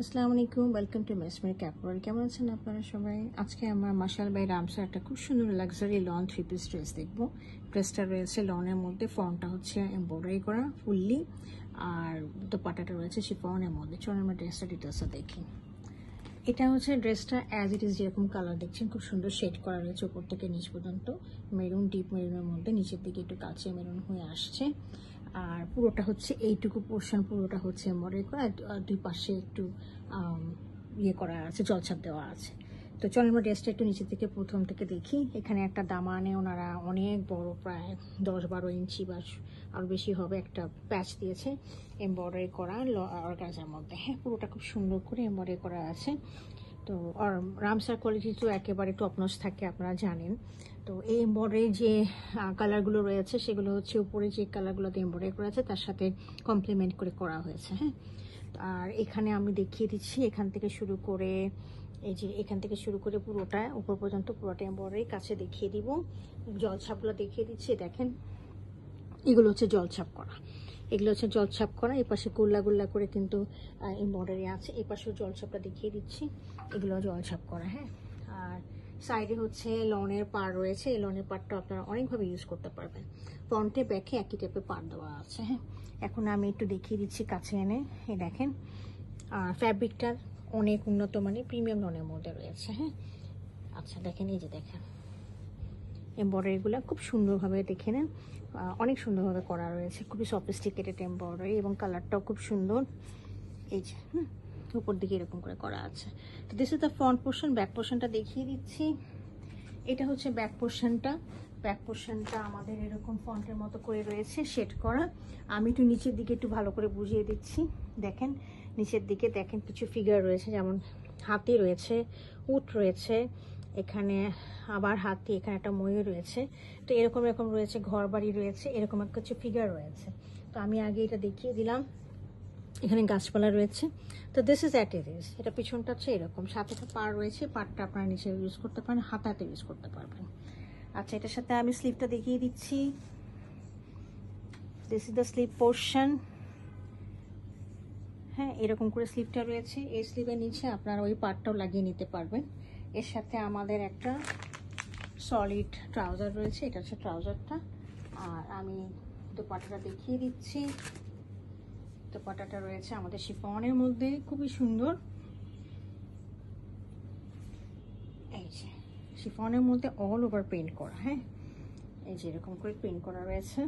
আসসালামু আলাইকুম, welcome to মেসমের ক্যাপওয়ার। কেমন আছেন আপনারা সবাই? আজকে আমরা মাশাল বাই রামসার একটা খুব সুন্দর লাক্সারি লন 3 পিস ড্রেস দেখবো। ড্রেসটা রয়েছে লনের মধ্যে, ফর্মটা হচ্ছে এমব্রয়ডারি করা ফুললি, আর দোপাট্টাটা রয়েছে শিফনের মধ্যে। চলুন আমরা ড্রেসটা ডিটেলসটা দেখি। এটা হচ্ছে ড্রেসটা অ্যাজ ইট ইজ যেরকম কালার দেখছেন, খুব সুন্দর শেড করা রয়েছে উপর থেকে নিচ পর্যন্ত। মেরুন, ডিপ মেরুনের মধ্যে, নিচের দিকে একটু কাছে মেরুন হয়ে আসছে। আর পুরোটা হচ্ছে এইটুকু পোর্শন পুরোটা হচ্ছে এমব্রয়ডারি করা, আর দুই পাশে একটু ইয়ে করা আছে, জলছাপ দেওয়া আছে। তো চলো আমরা ড্রেসটা একটু নিচের থেকে প্রথম থেকে দেখি। এখানে একটা দামানে ওনারা অনেক বড়, প্রায় 10-12 ইঞ্চি বা আরও বেশি হবে, একটা প্যাচ দিয়েছে এমব্রয়ডারি করা অর্গানজার মধ্যে। হ্যাঁ, পুরোটা খুব সুন্দর করে এমব্রয়ডারি করা আছে। তো আর রামসার কোয়ালিটি তো একেবারে টপ নচ থাকে, আপনারা জানেন। তো এই এমব্রয়ডারি যে কালারগুলো রয়েছে সেগুলো হচ্ছে উপরে যে কালারগুলোতে এমব্রয়ডারি করা আছে তার সাথে কমপ্লিমেন্ট করে করা হয়েছে। হ্যাঁ, আর এখানে আমি দেখিয়ে দিচ্ছি এখান থেকে শুরু করে, এই যে এখান থেকে শুরু করে পুরোটা উপর পর্যন্ত পুরোটা এমব্রয়ডারি। কাছে দেখিয়ে দিব, জলছাপগুলো দেখিয়ে দিচ্ছি। দেখেন, এগুলো হচ্ছে জলছাপ করা, এগুলো হচ্ছে জলছাপ করা। এই পাশে গোল্লা গোল্লা করে কিন্তু এমব্রয়ডারি আছে। এই পাশেও জলছাপটা দেখিয়ে দিচ্ছি, এগুলো জলছাপ করা। হ্যাঁ, আর সাইডে হচ্ছে লনের পাড় রয়েছে। এই লনের পাড়টা আপনারা অনেকভাবে ইউজ করতে পারবেন। ফ্রন্টে ব্যাকে একই টাইপের পাড় দেওয়া আছে। হ্যাঁ, এখন আমি একটু দেখিয়ে দিচ্ছি কাছে এনে। এই দেখেন, আর ফ্যাব্রিকটা অনেক উন্নত মানের প্রিমিয়াম লনের মধ্যে রয়েছে। হ্যাঁ, আচ্ছা দেখেন, এই যে দেখেন এমব্রয়ডারিগুলো খুব সুন্দরভাবে দেখে নেন, অনেক সুন্দরভাবে করা রয়েছে, খুবই সফিস্টিকেটেড এমব্রয়ডারি এবং কালারটাও খুব সুন্দর। এই যে উপর দিকে এরকম করে করা আছে। তো this is the front portion. Back পোর্শনটা দেখিয়ে দিচ্ছি। এটা হচ্ছে ব্যাক পোর্শনটা। ব্যাক পোর্শনটা আমাদের এরকম ফ্রন্টের মতো করে রয়েছে শেড করা। আমি একটু নিচের দিকে একটু ভালো করে বুঝিয়ে দিচ্ছি। দেখেন নিচের দিকে দেখেন কিছু ফিগার রয়েছে, যেমন হাতি রয়েছে, উট রয়েছে, এখানে আবার হাতি, এখানে একটা ময়ূর রয়েছে। তো এরকম এরকম রয়েছে, ঘর বাড়ি রয়েছে, এরকম কিছু ফিগার রয়েছে। তো আমি আগে এটা দেখিয়ে দিলাম। এখানে গাছপালা রয়েছে। তো this is at it is. এটা পিছনটা হচ্ছে এরকম, সাথে একটা পাড় রয়েছে, পাড়টা আপনারা নিচে ইউজ করতে পারেন, হাতাতে ইউজ করতে পারবেন। আচ্ছা, এটার সাথে আমি স্লিভটা দেখিয়ে দিচ্ছি। This is the sleeve portion. হ্যাঁ, এরকম করে স্লিভটা রয়েছে। এই স্লিভের নিচে আপনারা ওই পার্টটাও লাগিয়ে নিতে পারবেন। এর সাথে আমাদের একটা সলিড ট্রাউজার রয়েছে, এটা হচ্ছে ট্রাউজারটা। আর আমি দোপাট্টাটা দেখিয়ে দিচ্ছি। দোপাট্টাটা রয়েছে আমাদের শিফনের মধ্যে, খুবই সুন্দর। এই যে শিফনের মধ্যে অল ওভার প্রিন্ট করা। হ্যাঁ, এই যে এরকম করে প্রিন্ট করা রয়েছে,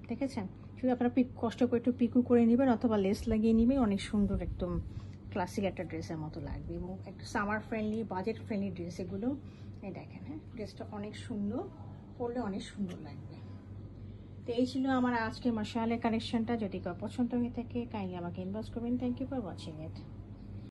দেখেছেন? শুধু আপনারা কষ্ট করে একটু পিকু করে নেবেন অথবা লেস লাগিয়ে নেবেন, অনেক সুন্দর একদম ক্লাসিক একটা ড্রেসের মতো লাগবে এবং একটু summer friendly, budget friendly dress এগুলো। এই দেখেন, হ্যাঁ ড্রেসটা অনেক সুন্দর, পরলে অনেক সুন্দর লাগবে। তো এই ছিল আমার আজকে মাশাআল্লাহ কালেকশনটা। যদি কারো পছন্দ হয়ে থাকে কাইন্ডলি আমাকে ইনবক্স করবেন। Thank you for watching it.